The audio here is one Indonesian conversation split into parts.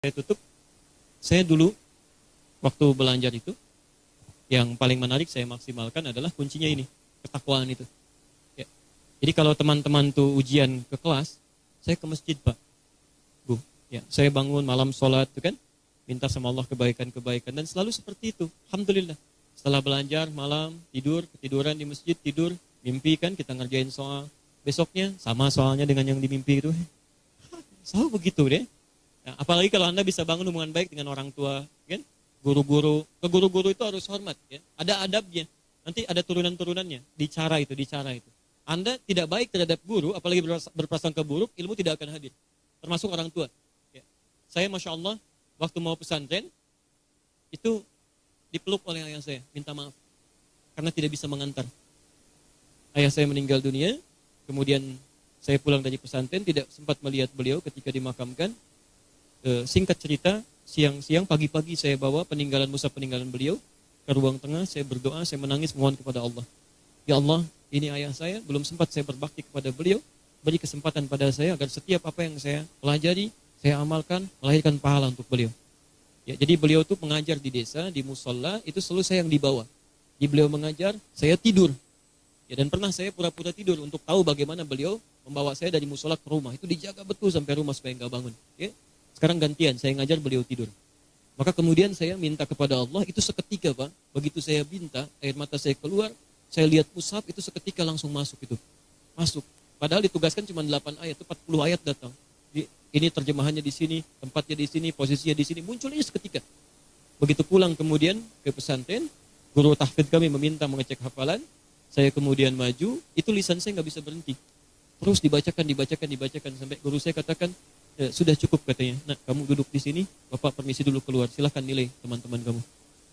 Saya tutup, saya dulu waktu belajar itu, yang paling menarik saya maksimalkan adalah kuncinya ini, ketakwaan itu. Ya. Jadi kalau teman-teman tuh ujian ke kelas, saya ke masjid Pak, Bu. Ya, saya bangun malam sholat tuh kan, minta sama Allah kebaikan-kebaikan dan selalu seperti itu. Alhamdulillah. Setelah belajar malam tidur, ketiduran di masjid tidur, mimpi kan kita ngerjain soal. Besoknya sama soalnya dengan yang dimimpi itu. Selalu begitu deh. Nah, apalagi kalau Anda bisa bangun hubungan baik dengan orang tua, kan? Guru-guru, ke guru-guru itu harus hormat, ya. Ada adabnya. Nanti ada turunan-turunannya di cara itu. Anda tidak baik terhadap guru, apalagi berprasangka buruk, ilmu tidak akan hadir. Termasuk orang tua. Ya. Saya Masya Allah, waktu mau pesantren, itu dipeluk oleh ayah saya, minta maaf. Karena tidak bisa mengantar. Ayah saya meninggal dunia, kemudian saya pulang dari pesantren, tidak sempat melihat beliau ketika dimakamkan. Singkat cerita, siang-siang pagi-pagi saya bawa peninggalan beliau ke ruang tengah, saya berdoa, saya menangis mohon kepada Allah. Ya Allah, ini ayah saya, belum sempat saya berbakti kepada beliau, beri kesempatan pada saya agar setiap apa yang saya pelajari, saya amalkan, melahirkan pahala untuk beliau. Ya, jadi beliau tuh mengajar di desa, di musola, itu selalu saya yang dibawa. Di beliau mengajar, saya tidur. Ya, dan pernah saya pura-pura tidur untuk tahu bagaimana beliau membawa saya dari musola ke rumah. Itu dijaga betul sampai rumah supaya nggak bangun. Ya. Sekarang gantian, saya ngajar beliau tidur. Maka kemudian saya minta kepada Allah, itu seketika Pak, begitu saya minta, air mata saya keluar, saya lihat mushaf, itu seketika langsung masuk itu. Masuk. Padahal ditugaskan cuma 8 ayat, itu 40 ayat datang. Ini terjemahannya di sini, tempatnya di sini, posisinya di sini, munculnya seketika. Begitu pulang kemudian ke pesantren, guru tahfidz kami meminta mengecek hafalan, saya kemudian maju, itu lisan saya nggak bisa berhenti. Terus dibacakan, sampai guru saya katakan, sudah cukup katanya. Nah, kamu duduk di sini, Bapak permisi dulu keluar. Silahkan nilai teman-teman kamu.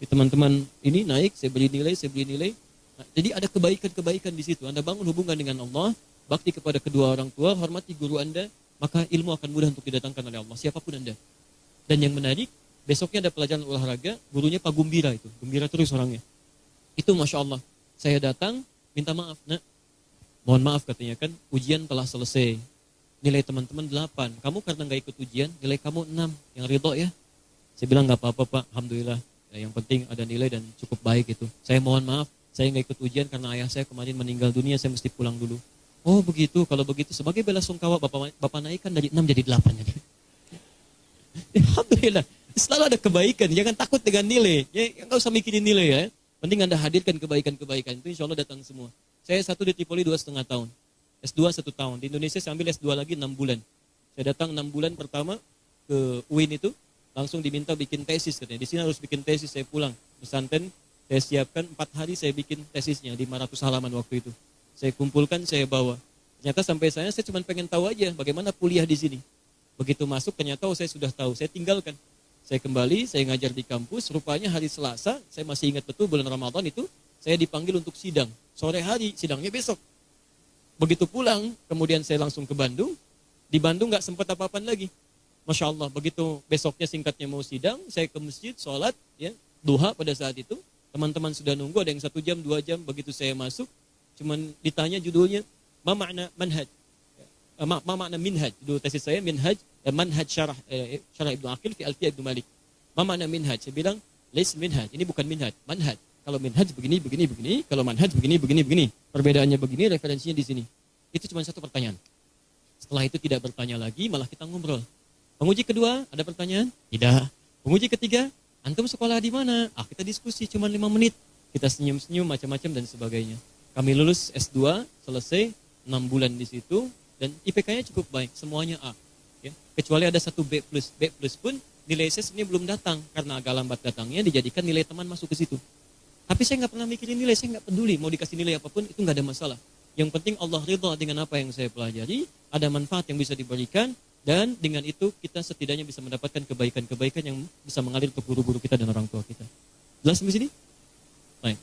Teman-teman ini naik, saya beri nilai. Nah, jadi ada kebaikan-kebaikan di situ. Anda bangun hubungan dengan Allah, bakti kepada kedua orang tua, hormati guru Anda, maka ilmu akan mudah untuk didatangkan oleh Allah, siapapun Anda. Dan yang menarik, besoknya ada pelajaran olahraga, gurunya Pak Gumbira itu. Gembira terus orangnya. Itu Masya Allah. Saya datang, minta maaf. Nah, mohon maaf katanya kan, ujian telah selesai. Nilai teman-teman 8. Kamu karena nggak ikut ujian, nilai kamu 6. Yang ridho ya. Saya bilang nggak apa-apa Pak, Alhamdulillah. Ya, yang penting ada nilai dan cukup baik itu. Saya mohon maaf, saya nggak ikut ujian karena ayah saya kemarin meninggal dunia, saya mesti pulang dulu. Oh begitu, kalau begitu sebagai bela sungkawa Bapak naikkan dari 6 jadi 8. Alhamdulillah. Selalu ada kebaikan, jangan takut dengan nilai. Ya, nggak usah mikirin nilai ya. Penting Anda hadirkan kebaikan-kebaikan. Itu insya Allah datang semua. Saya satu di Tripoli 2,5 tahun. S2 1 tahun. Di Indonesia saya ambil S2 lagi 6 bulan. Saya datang 6 bulan pertama ke UIN itu, langsung diminta bikin tesis katanya. Di sini harus bikin tesis, saya pulang. Pesantren, saya siapkan 4 hari saya bikin tesisnya, 500 halaman waktu itu. Saya kumpulkan, saya bawa. Ternyata sampai saya cuma pengen tahu aja bagaimana kuliah di sini. Begitu masuk, ternyata saya sudah tahu. Saya tinggalkan. Saya kembali, saya ngajar di kampus. Rupanya hari Selasa, saya masih ingat betul bulan Ramadan itu, saya dipanggil untuk sidang. Sore hari, sidangnya besok. Begitu pulang, kemudian saya langsung ke Bandung. Di Bandung nggak sempat apa-apaan lagi. Masya Allah, begitu besoknya singkatnya mau sidang, saya ke masjid, sholat, ya, duha pada saat itu. Teman-teman sudah nunggu, ada yang 1 jam, 2 jam. Begitu saya masuk, cuman ditanya judulnya, ma makna manhaj? Ma makna minhaj? Judul tesis saya, minhaj, manhaj syarah Ibnu Aqil fi Alfiyah Ibnu Malik. Ma makna minhaj? Saya bilang, lais minhaj, ini bukan minhaj, manhaj. Kalau minhaj begini, kalau manhaj begini. Perbedaannya begini, referensinya di sini. Itu cuma satu pertanyaan. Setelah itu tidak bertanya lagi, malah kita ngobrol. Penguji kedua, ada pertanyaan? Tidak. Penguji ketiga, antum sekolah di mana? Kita diskusi cuma 5 menit. Kita senyum-senyum, macam-macam dan sebagainya. Kami lulus S2, selesai, 6 bulan di situ, dan IPK-nya cukup baik, semuanya A. Ya. Kecuali ada 1 B+. B+ pun nilai saya sebenarnya belum datang, karena agak lambat datangnya, dijadikan nilai teman masuk ke situ. Tapi saya nggak pernah mikirin nilai, saya nggak peduli mau dikasih nilai apapun, itu nggak ada masalah. Yang penting Allah ridha dengan apa yang saya pelajari, ada manfaat yang bisa diberikan, dan dengan itu kita setidaknya bisa mendapatkan kebaikan-kebaikan yang bisa mengalir ke guru-guru kita dan orang tua kita. Jelas di sini? Baik.